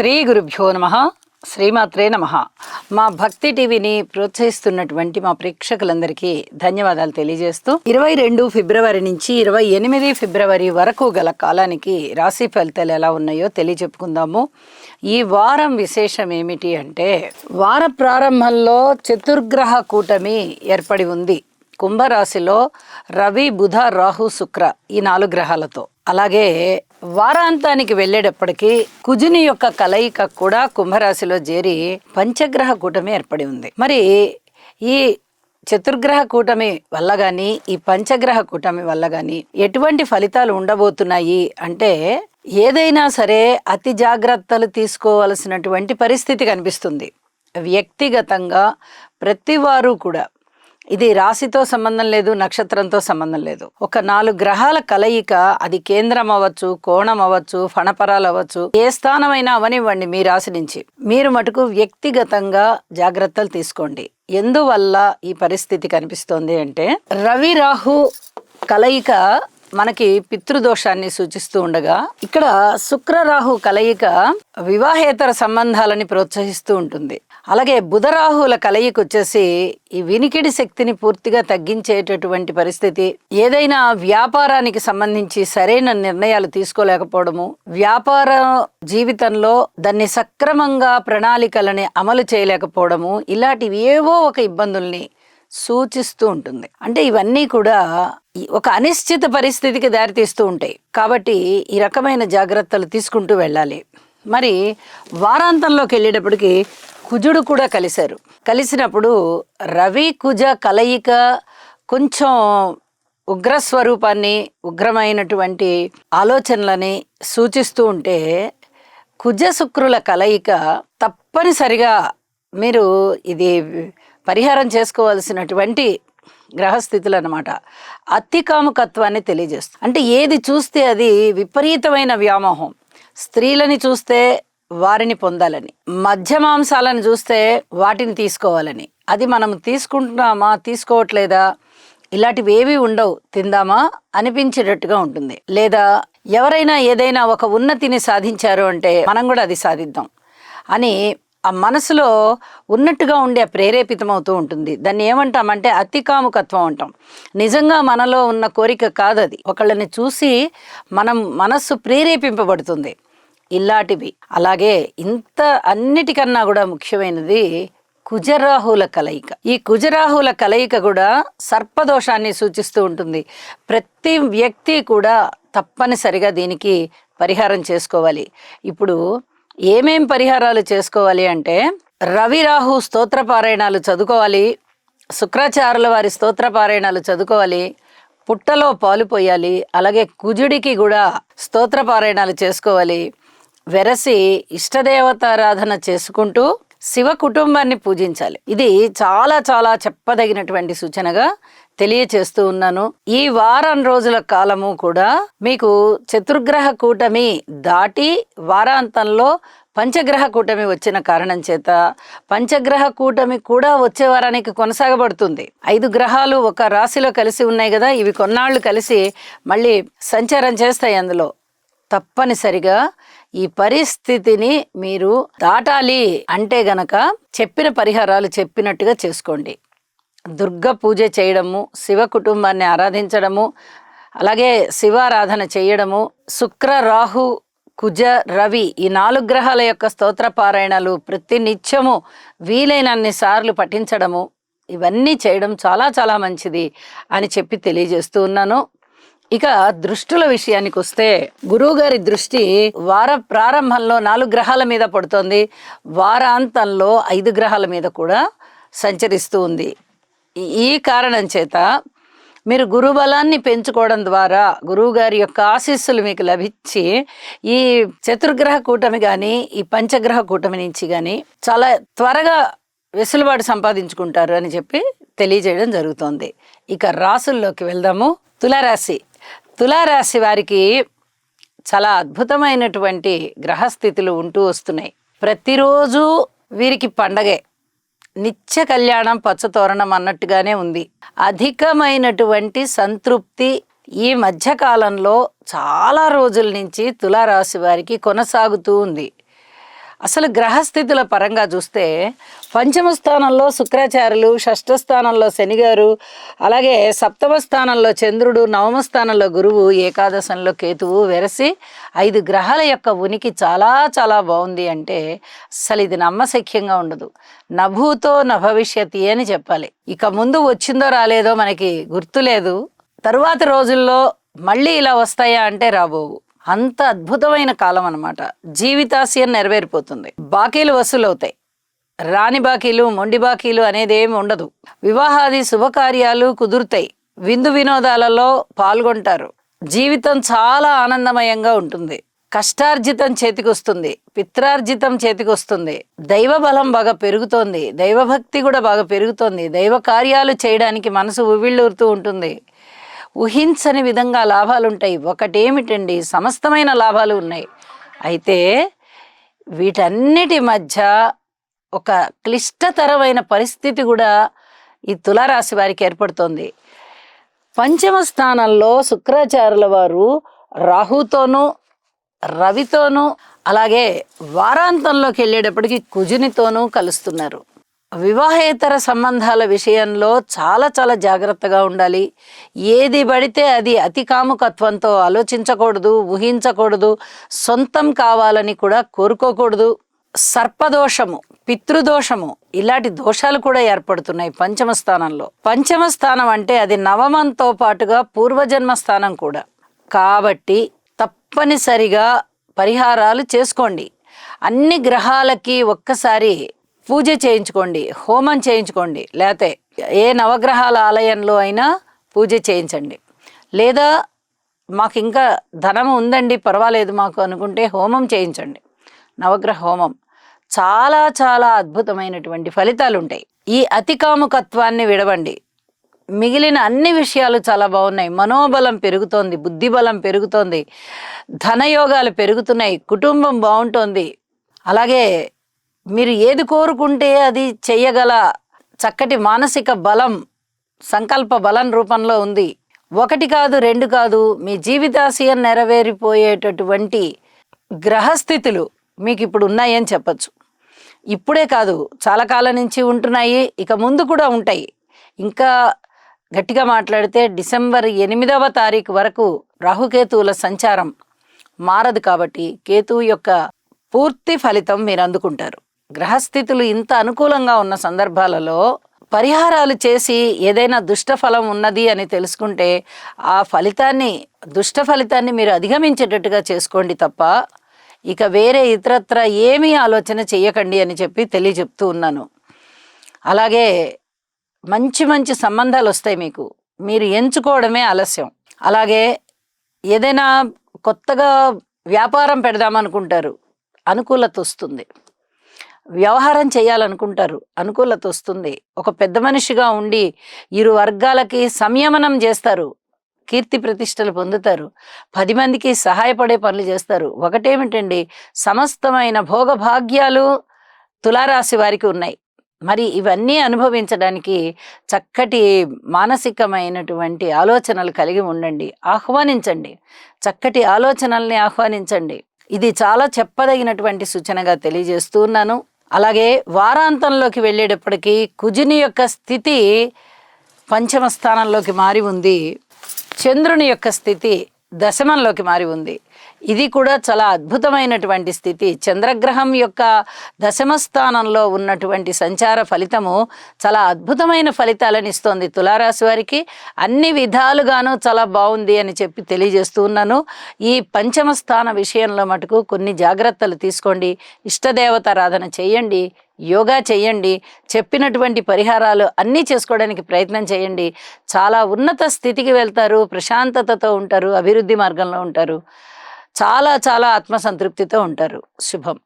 శ్రీ గురుభ్యో నమః. శ్రీమాత్రే నమః. మా భక్తి టీవీని ప్రోత్సహిస్తున్నటువంటి మా ప్రేక్షకులందరికీ ధన్యవాదాలు తెలియజేస్తూ 22 ఫిబ్రవరి నుంచి 28 ఫిబ్రవరి వరకు గల కాలానికి రాశి ఫలితాలు ఎలా ఉన్నాయో తెలియచెప్పుకుందాము. ఈ వారం విశేషం ఏమిటి అంటే, వార ప్రారంభంలో చతుర్గ్రహ కూటమి ఏర్పడి ఉంది. కుంభరాశిలో రవి, బుధ, రాహు, శుక్ర ఈ 4 గ్రహాలతో. అలాగే వారాంతానికి వెళ్ళేటప్పటికీ కుజుని యొక్క కలయిక కూడా కుంభరాశిలో చేరి పంచగ్రహ కూటమి ఏర్పడి ఉంది. మరి ఈ చతుర్గ్రహ కూటమి వల్ల కానీ ఈ పంచగ్రహ కూటమి వల్ల కానీ ఎటువంటి ఫలితాలు ఉండబోతున్నాయి అంటే, ఏదైనా సరే అతి జాగ్రత్తలు తీసుకోవలసినటువంటి పరిస్థితి కనిపిస్తుంది. వ్యక్తిగతంగా ప్రతివారు కూడా, ఇది రాశితో సంబంధం లేదు, నక్షత్రంతో సంబంధం లేదు, ఒక 4 గ్రహాల కలయిక, అది కేంద్రం అవ్వచ్చు, కోణం అవ్వచ్చు, ఫణపరాలు అవ్వచ్చు, ఏ స్థానమైనా అవనివ్వండి, మీ రాశి నుంచి మీరు మటుకు వ్యక్తిగతంగా జాగ్రత్తలు తీసుకోండి. ఎందువల్ల ఈ పరిస్థితి కనిపిస్తోంది అంటే, రవి రాహు కలయిక మనకి పితృదోషాన్ని సూచిస్తూ ఉండగా, ఇక్కడ శుక్ర రాహు కలయిక వివాహేతర సంబంధాలని ప్రోత్సహిస్తూ ఉంటుంది. అలాగే బుధరాహుల కలయిక వచ్చేసి ఈ వినికిడి శక్తిని పూర్తిగా తగ్గించేటటువంటి పరిస్థితి, ఏదైనా వ్యాపారానికి సంబంధించి సరైన నిర్ణయాలు తీసుకోలేకపోవడము, వ్యాపార జీవితంలో దాన్ని సక్రమంగా ప్రణాళికలని అమలు చేయలేకపోవడము, ఇలాంటివి ఏవో ఒక ఇబ్బందుల్ని సూచిస్తూ ఉంటుంది. అంటే ఇవన్నీ కూడా ఒక అనిశ్చిత పరిస్థితికి దారితీస్తూ ఉంటాయి. కాబట్టి ఈ రకమైన జాగ్రత్తలు తీసుకుంటూ వెళ్ళాలి. మరి వారాంతంలోకి వెళ్ళేటప్పటికి కుజుడు కూడా కలిసినప్పుడు రవి కుజ కలయిక కొంచెం ఉగ్రస్వరూపాన్ని, ఉగ్రమైనటువంటి ఆలోచనలని సూచిస్తూ ఉంటే, కుజ శుక్రుల కలయిక తప్పనిసరిగా మీరు ఇది పరిహారం చేసుకోవాల్సినటువంటి గ్రహస్థితులు అన్నమాట. అతి కాముకత్వాన్ని తెలియజేస్తుంది. అంటే ఏది చూస్తే అది విపరీతమైన వ్యామోహం. స్త్రీలని చూస్తే వారిని పొందాలని, మధ్య మాంసాలను చూస్తే వాటిని తీసుకోవాలని, అది మనం తీసుకుంటున్నామా తీసుకోవట్లేదా ఇలాంటివి ఏవి ఉండవు, తిందామా అనిపించేటట్టుగా ఉంటుంది. లేదా ఎవరైనా ఏదైనా ఒక ఉన్నతిని సాధించారు అంటే మనం కూడా అది సాధిద్దాం అని ఆ మనసులో ఉన్నట్టుగా ఉండే ప్రేరేపితమవుతూ ఉంటుంది. దాన్ని ఏమంటామంటే అతి కాముకత్వం అంటాం. నిజంగా మనలో ఉన్న కోరిక కాదు అది, ఒకళ్ళని చూసి మనస్సు ప్రేరేపింపబడుతుంది. ఇలాంటివి. అలాగే ఇంత అన్నిటికన్నా కూడా ముఖ్యమైనది కుజరాహుల కలయిక. ఈ కుజరాహుల కలయిక కూడా సర్పదోషాన్ని సూచిస్తూ ఉంటుంది. ప్రతి వ్యక్తి కూడా తప్పనిసరిగా దీనికి పరిహారం చేసుకోవాలి. ఇప్పుడు ఏమేం పరిహారాలు చేసుకోవాలి అంటే, రవి రాహు స్తోత్రపారాయణాలు చదువుకోవాలి, శుక్రాచార్యుల వారి స్తోత్రపారాయణాలు చదువుకోవాలి, పుట్టలో పాలు పోయాలి. అలాగే కుజుడికి కూడా స్తోత్రపారాయణాలు చేసుకోవాలి. వెరసి ఇష్టదేవతారాధన చేసుకుంటూ శివ కుటుంబాన్ని పూజించాలి. ఇది చాలా చాలా చెప్పదగినటువంటి సూచనగా తెలియచేస్తూ ఉన్నాను. ఈ వారం రోజుల కాలము కూడా మీకు చతుర్గ్రహ కూటమి దాటి వారాంతంలో పంచగ్రహ కూటమి వచ్చిన కారణం చేత పంచగ్రహ కూటమి కూడా వచ్చే వారానికి కొనసాగబడుతుంది. 5 గ్రహాలు ఒక రాశిలో కలిసి ఉన్నాయి కదా, ఇవి కొన్నాళ్ళు కలిసి మళ్ళీ సంచారం చేస్తాయి. అందులో తప్పనిసరిగా ఈ పరిస్థితిని మీరు దాటాలి అంటే గనక చెప్పిన పరిహారాలు చెప్పినట్టుగా చేసుకోండి. దుర్గ పూజ చేయడము, శివ కుటుంబాన్ని ఆరాధించడము, అలాగే శివారాధన చేయడము, శుక్ర రాహు కుజ రవి ఈ 4 గ్రహాల యొక్క స్తోత్ర పారాయణాలు ప్రతి నిత్యము వీలైనన్ని సార్లు పఠించడము, ఇవన్నీ చేయడం చాలా చాలా మంచిది అని చెప్పి తెలియజేస్తూ ఉన్నాను. ఇక దృష్టుల విషయానికి వస్తే, గురువు గారి దృష్టి వార ప్రారంభంలో 4 గ్రహాల మీద పడుతోంది, వారాంతంలో 5 గ్రహాల మీద కూడా సంచరిస్తూ ఉంది. ఈ కారణం చేత మీరు గురుబలాన్ని పెంచుకోవడం ద్వారా గురువు గారి యొక్క ఆశీస్సులు మీకు లభించి ఈ చతుర్గ్రహ కూటమి కానీ ఈ పంచగ్రహ కూటమి నుంచి కానీ చాలా త్వరగా వెసులుబాటు సంపాదించుకుంటారు అని చెప్పి తెలియజేయడం జరుగుతోంది. ఇక రాసుల్లోకి వెళ్దాము. తులారాశి వారికి చాలా అద్భుతమైనటువంటి గ్రహస్థితులు ఉంటూ వస్తున్నాయి. ప్రతిరోజు వీరికి పండగే, నిత్య కళ్యాణం పచ్చతోరణం అన్నట్టుగానే ఉంది. అధికమైనటువంటి సంతృప్తి ఈ మధ్యకాలంలో చాలా రోజుల నుంచి తులారాశి వారికి కొనసాగుతూ ఉంది. అసలు గ్రహస్థితుల పరంగా చూస్తే పంచమ స్థానంలో శుక్రాచార్యులు, షష్ఠ స్థానంలో శనిగారు, అలాగే సప్తమ స్థానంలో చంద్రుడు, నవమ స్థానంలో గురువు, ఏకాదశంలో కేతువు వెరసి 5 గ్రహాల యొక్క ఉనికి చాలా చాలా బాగుంది అంటే అసలు ఇది నమ్మశక్యంగా ఉండదు. నభూతో నభవిష్యతి అని చెప్పాలి. ఇక ముందు వచ్చిందో రాలేదో మనకి గుర్తులేదు. తరువాతి రోజుల్లో మళ్ళీ ఇలా వస్తాయా అంటే రాబోవు. అంత అద్భుతమైన కాలం అన్నమాట. జీవితాశయం నెరవేరిపోతుంది. బాకీలు వసూలవుతాయి. రాని బాకీలు, మొండి బాకీలు అనేది ఏమి ఉండదు. వివాహాది శుభకార్యాలు కుదురుతాయి. విందు వినోదాలలో పాల్గొంటారు. జీవితం చాలా ఆనందమయంగా ఉంటుంది. కష్టార్జితం చేతికొస్తుంది, పిత్రార్జితం చేతికొస్తుంది. దైవ బలం బాగా పెరుగుతోంది, దైవభక్తి కూడా బాగా పెరుగుతోంది. దైవ కార్యాలు చేయడానికి మనసు ఉవ్విళ్ళూరుతూ ఉంటుంది. ఊహించని విధంగా లాభాలుంటాయి. ఒకటేమిటండి, సమస్తమైన లాభాలు ఉన్నాయి. అయితే వీటన్నిటి మధ్య ఒక క్లిష్టతరమైన పరిస్థితి కూడా ఈ తులారాశి వారికి ఏర్పడుతోంది. పంచమ స్థానంలో శుక్రాచార్యుల వారు రాహుతోనూ, రవితోనూ, అలాగే వారాంతంలోకి వెళ్ళేటప్పటికి కుజునితోనూ కలుస్తున్నారు. వివాహేతర సంబంధాల విషయంలో చాలా చాలా జాగ్రత్తగా ఉండాలి. ఏది పడితే అది అతి కాముకత్వంతో ఆలోచించకూడదు, ఊహించకూడదు, సొంతం కావాలని కూడా కోరుకోకూడదు. సర్పదోషము, పితృదోషము, ఇలాంటి దోషాలు కూడా ఏర్పడుతున్నాయి పంచమ స్థానంలో. పంచమ స్థానం అంటే అది నవమంతో పాటుగా పూర్వజన్మ స్థానం కూడా. కాబట్టి తప్పనిసరిగా పరిహారాలు చేసుకోండి. అన్ని గ్రహాలకి ఒక్కసారి పూజ చేయించుకోండి, హోమం చేయించుకోండి, లేకపోతే ఏ నవగ్రహాల ఆలయంలో అయినా పూజ చేయించండి. లేదా మాకు ఇంకా ధనం ఉందండి పర్వాలేదు మాకు అనుకుంటే హోమం చేయించండి. నవగ్రహ హోమం చాలా చాలా అద్భుతమైనటువంటి ఫలితాలు ఉంటాయి. ఈ అతికాముకత్వాన్ని విడవండి. మిగిలిన అన్ని విషయాలు చాలా బాగున్నాయి. మనోబలం పెరుగుతోంది, బుద్ధిబలం పెరుగుతోంది, ధనయోగాలు పెరుగుతున్నాయి, కుటుంబం బాగుంటోంది. అలాగే మీరు ఏది కోరుకుంటే అది చెయ్యగల చక్కటి మానసిక బలం, సంకల్ప బలం రూపంలో ఉంది. 1 కాదు 2 కాదు, మీ జీవితాశయం నెరవేరిపోయేటటువంటి గ్రహస్థితులు మీకు ఇప్పుడు ఉన్నాయని చెప్పచ్చు. ఇప్పుడే కాదు, చాలా కాలం నుంచి ఉంటున్నాయి, ఇక ముందు కూడా ఉంటాయి. ఇంకా గట్టిగా మాట్లాడితే డిసెంబర్ 8వ తారీఖు వరకు రాహుకేతువుల సంచారం మారదు. కాబట్టి కేతువు యొక్క పూర్తి ఫలితం మీరు అందుకుంటారు. గ్రహస్థితులు ఇంత అనుకూలంగా ఉన్న సందర్భాలలో పరిహారాలు చేసి ఏదైనా దుష్ట ఫలం ఉన్నది అని తెలుసుకుంటే ఆ దుష్ట ఫలితాన్ని మీరు అధిగమించేటట్టుగా చేసుకోండి తప్ప ఇక వేరే ఇతరత్ర ఏమీ ఆలోచన చెయ్యకండి అని చెప్పి తెలియజెప్తూ ఉన్నాను. అలాగే మంచి మంచి సంబంధాలు వస్తాయి మీకు, మీరు ఎంచుకోవడమే ఆలస్యం. అలాగే ఏదైనా కొత్తగా వ్యాపారం పెడదామనుకుంటారు, అనుకూలత వస్తుంది. వ్యవహారం చేయాలనుకుంటారు, అనుకూలత వస్తుంది. ఒక పెద్ద మనిషిగా ఉండి 2 వర్గాలకి సంయమనం చేస్తారు, కీర్తి ప్రతిష్టలు పొందుతారు, 10 మందికి సహాయపడే పనులు చేస్తారు. ఒకటేమిటండి, సమస్తమైన భోగభాగ్యాలు తులారాశి వారికి ఉన్నాయి. మరి ఇవన్నీ అనుభవించడానికి చక్కటి మానసికమైనటువంటి ఆలోచనలు కలిగి ఉండండి, ఆహ్వానించండి, చక్కటి ఆలోచనల్ని ఆహ్వానించండి. ఇది చాలా చెప్పదగినటువంటి సూచనగా తెలియజేస్తూ ఉన్నాను. అలాగే వారాంతంలోకి వెళ్ళేటప్పటికీ కుజుని యొక్క స్థితి పంచమ స్థానంలోకి మారి ఉంది, చంద్రుని యొక్క స్థితి దశమంలోకి మారి ఉంది. ఇది కూడా చాలా అద్భుతమైనటువంటి స్థితి. చంద్రగ్రహం యొక్క దశమ స్థానంలో ఉన్నటువంటి సంచార ఫలితము చాలా అద్భుతమైన ఫలితాలను ఇస్తోంది తులారాశి వారికి. అన్ని విధాలుగాను చాలా బాగుంది అని చెప్పి తెలియజేస్తూ ఉన్నాను. ఈ పంచమ స్థాన విషయంలో మటుకు కొన్ని జాగ్రత్తలు తీసుకోండి. ఇష్టదేవతారాధన చేయండి, యోగా చేయండి, చెప్పినటువంటి పరిహారాలు అన్నీ చేసుకోవడానికి ప్రయత్నం చేయండి. చాలా ఉన్నత స్థితికి వెళ్తారు, ప్రశాంతతతో ఉంటారు, అభివృద్ధి మార్గంలో ఉంటారు, చాలా చాలా ఆత్మసంతృప్తితో ఉంటారు. శుభం.